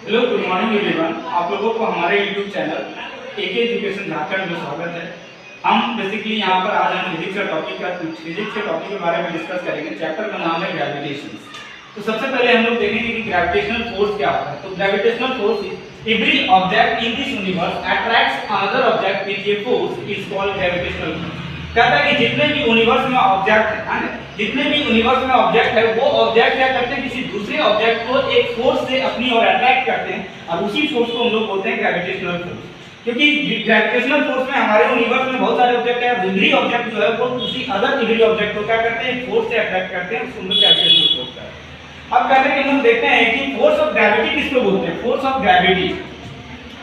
Hello, good morning everyone. आप लोगों को हमारे YouTube channel AK Education Jharkhand में स्वागत है। हम बेसिकली यहाँ पर आज हम फिजिक्स के टॉपिक के बारे में डिस्कस करेंगे। चैप्टर का नाम है ग्रेविटेशन। तो सबसे पहले हम लोग देखेंगे कि ग्रेविटेशनल फोर्स क्या होता है। तो gravitational force is every object in this universe attracts another object with a force is called gravitational force. कहता है कि जितने भी यूनिवर्स में ऑब्जेक्ट है, जितने भी यूनिवर्स में ऑब्जेक्ट है, वो ऑब्जेक्ट क्या करते हैं, किसी दूसरे ऑब्जेक्ट को एक फोर्स से अपनी ओर अट्रैक्ट करते हैं और उसी फोर्स को हम लोग बोलते हैं ग्रेविटेशनल फोर्स। क्योंकि ग्रेविटेशनल फोर्स में हमारे यूनिवर्स में बहुत सारे ऑब्जेक्ट है, एवरी ऑब्जेक्ट जो है वो किसी अदर एवरी ऑब्जेक्ट को क्या करते हैं, फोर्स से अट्रैक्ट करते हैं, उसको हम लोग ग्रेविटेशनल फोर्स कहते हैं। अब कहते हैं कि हम देखते हैं कि फोर्स ऑफ ग्रेविटी किसको बोलते हैं। Force of gravity,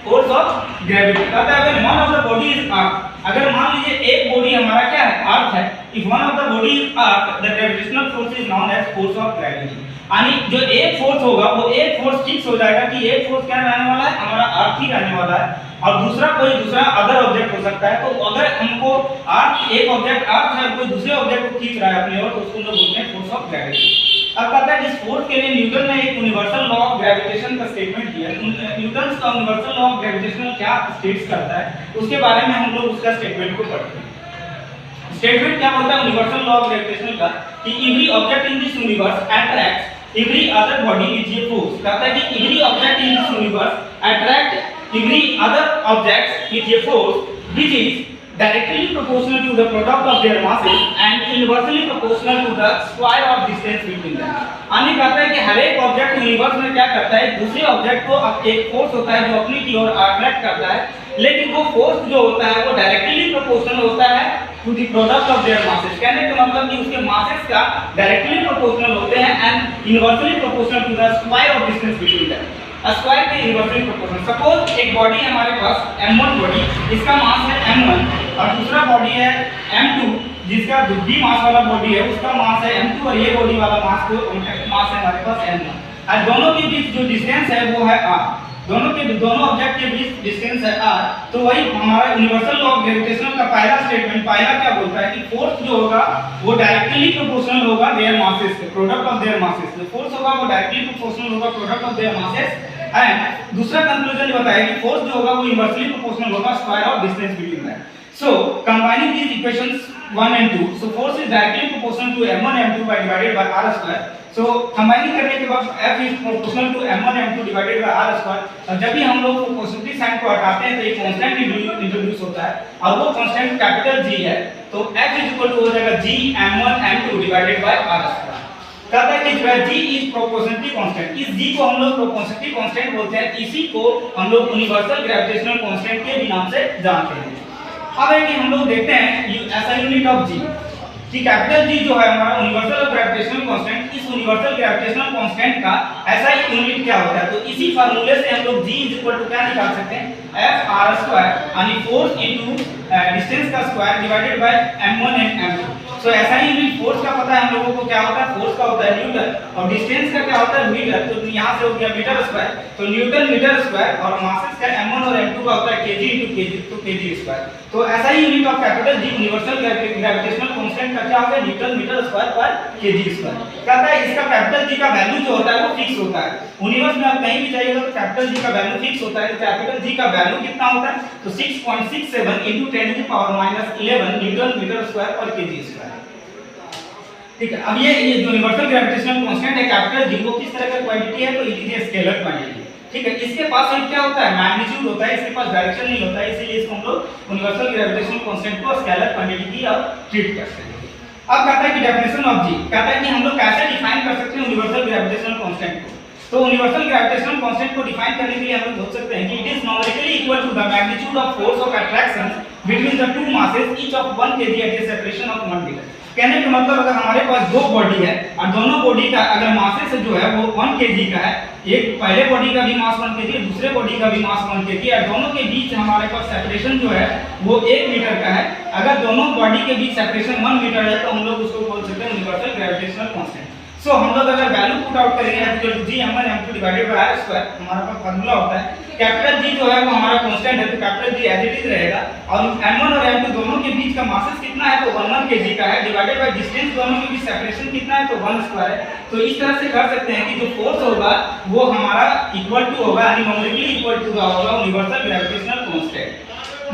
force of gravity कहता है अगर one of the body is earth, अगर मान लीजिए एक बॉडी हमारा क्या है, अर्थ है, if one of the body is earth the gravitational force is known as force of gravity. यानी जो एक फोर्स होगा वो एक फोर्स फिक्स हो जाएगा कि एक फोर्स क्या रहने वाला है, हमारा अर्थ ही रहने वाला है और दूसरा कोई दूसरा अदर ऑब्जेक्ट हो सकता है। तो अगर हमको अर्थ, एक ऑब्जेक्ट अर्थ है, कोई दूसरे ऑब्जेक्ट को खींच रहा है अपनी ओर, तो उसको हम लोग बोलते हैं फोर्स ऑफ ग्रेविटी। अब कहता है इस फोर्स के लिए न्यूटन ने एक यूनिवर्सल लॉ ऑफ ग्रेविटेशन का स्टेटमेंट दिया। न्यूटन का यूनिवर्सल लॉ ऑफ ग्रेविटेशन क्या स्टेट्स करता है, उसके बारे में हम लोग उसका स्टेटमेंट को पढ़ते हैं। स्टेटमेंट क्या बोलता है यूनिवर्सल लॉ ऑफ ग्रेविटेशन का, कि every object in this universe attracts every other body with a force. कहता है कि every object in this universe attract every other objects with a force which is directly proportional to the product of their masses and inversely proportional to the square of distance between them। यानी कहता है कि हर एक object universe में क्या करता है, दूसरे ऑब्जेक्ट को एक फोर्स होता है जो अपनी की ओर अट्रैक्ट करता है, लेकिन वो फोर्स जो होता है वो डायरेक्टली प्रोपोर्शनल होता है to the product of their masses. कहने का मतलब कि उसके मासेस का डायरेक्टली प्रोपोर्शनल होते हैं and inversely proportional to the square of distance between them. Square के इनवर्सली प्रोपोर्शनल। सपोज एक बॉडी है हमारे पास m1 बॉडी, इसका मास है m1 और दूसरा बॉडी है m2 जिसका भी मास वाला बॉडी है, उसका मास है m2 और ये बॉडी वाला मास है हमारे पास m1 और दोनों के बीच जो डिस्टेंस है वो है r। दोनों ऑब्जेक्ट के बीच डिस्टेंस है r। तो वही हमारा यूनिवर्सल लॉ ऑफ ग्रेविटेशन का पहला स्टेटमेंट पहला क्या बोलता है कि फोर्स जो होगा वो डायरेक्टली प्रोपोर्शनल होगा देयर मासेस से, प्रोडक्ट ऑफ देयर मासेस। जो फोर्स होगा वो डायरेक्टली प्रोपोर्शनल होगा product of their masses. And दूसरा कंक्लूजन बताया कि फोर्स जो होगा वो इनवर्सली प्रोपोर्शनल होगा square of distance between them. So combining these equations 1 and 2, so force is directly proportional to m1 m2 by divided by r square। So combining करने के बाद F is proportional to m1 m2 divided by r square। और जब भी हम लोग proportionality sign को हटाते हैं तो एक कांस्टेंट इंट्रोड्यूस होता है और वो कांस्टेंट कैपिटल G है। तो F is equal to हो जाएगा G m1 m2 divided by r square। कहता है कि जो है G इज प्रोपोर्शनलिटी कांस्टेंट। इस G को हम लोग प्रोपोर्शनलिटी कांस्टेंट बोलते हैं, इसी को हम लोग यूनिवर्सल ग्रेविटेशनल कांस्टेंट के भी नाम से जानते हैं। अब है कि हम लोग देखते हैं ऐसा यूनिट ऑफ G कि कैपिटल G जो है हमारा यूनिवर्सल ग्रेविटेशनल कांस्टेंट, इस यूनिवर्सल ग्रेविटेशनल कांस्टेंट का ऐसा यूनिट क्या होता है। तो इसी फार्मूले से हम लोग G क्या निकाल सकते हैं, F r स्क्वायर यानी फोर्स इनटू डिस्टेंस का square divided by m1 and m2। सो ऐसा ही यूनिट फोर्स का पता है हम लोगों को क्या होता है, फोर्स का होता है न्यूटन और डिस्टेंस का क्या होता है मीटर। तो यहां से हो गया मीटर स्क्वायर, तो न्यूटन मीटर स्क्वायर और मासेस का m1 और m2 का होता है kg into kg, तो kg स्क्वायर। तो ऐसा ही unit of capital G universal gravitational constant का क्या होगा, न्यूटन मीटर स्क्वायर पर kg स्क्वायर। कहता है इसका कैपिटल G का वैल्यू जो होता है वो फिक्स होता है। यूनिवर्स में आप कहीं भी जाइएगा तो कैपिटल G का वैल्यू फिक्स होता है। तो कैपिटल G का वैल्यू कितना होता है, तो 6.67 into 10 to the power -11 newton metre square पर kg स्क्वायर। ठीक है। अब ये जो यूनिवर्सल ग्रेविटेशनल कांस्टेंट है कैपिटल G वो किस तरह का क्वांटिटी है, तो it is a scalar quantity. ठीक है। इसके पास क्या होता है, मैग्नीट्यूड होता है, इसके पास डायरेक्शन नहीं होता है, इसीलिए इसको हम लोग यूनिवर्सल ग्रेविटेशनल कांस्टेंट को स्केलर क्वांटिटी की अब ट्रीट करते हैं। अब कहता है कि डेफिनेशन ऑफ G, कहता है कि हम लोग कैसे डिफाइन कर सकते हैं यूनिवर्सल ग्रेविटेशनल कांस्टेंट को। तो यूनिवर्सल ग्रेविटेशनल कांस्टेंट को डिफाइन करने के लिए हम लोग बोल सकते हैं कि it is numerically equal to the magnitude of force of attraction between the two masses each of 1 kg at a separation of 1 metre. कहने का मतलब अगर हमारे पास दो बॉडी है और दोनों बॉडी का अगर मासेस जो है वो 1 kg का है, एक पहले बॉडी का भी मास 1 kg, दूसरे बॉडी का भी मास 1 kg और दोनों के बीच हमारे पास सेपरेशन जो है वो 1 मीटर का है। अगर दोनों बॉडी के बीच सेपरेशन 1 मीटर है तो हम लोग उसको बोल सकते हैं यूनिवर्सल ग्रेविटेशनल कांस्टेंट। सो हम लोग अगर वैल्यू पुट आउट करेंगे F=G(m1m2) divided by r square, हमारा पास फार्मूला होता है कैपिटल G जो है वो हमारा कांस्टेंट है, तो capital G as it is रहेगा, और m1 और m2 दोनों के बीच का मासेस कितना है, तो 1 kg का है, डिवाइडेड बाय डिस्टेंस दोनों के बीच सेपरेशन कितना है, तो 1 स्क्वायर है। तो इस तरह से कर सकते हैं कि जो फोर्स होगा वो हमारा इक्वल टू होगा, यानी न्यूमेरिकली इक्वल टू का होगा यूनिवर्सल ग्रेविटेशनल कांस्टेंट।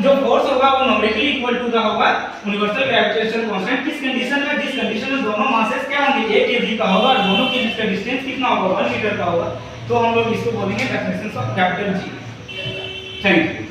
जो फोर्स होगा वो न्यूमेरिकली इक्वल टू का होगा यूनिवर्सल ग्रेविटेशनल कांस्टेंट। किस कंडीशन में, जिस कंडीशन में दोनों मासेस क्या होंगे 1 kg का होगा और दोनों के बीच का डिस्टेंस कितना होगा 1 मीटर का होगा, तो हम लोग इसको बोलेंगे definition of capital G। Thank you.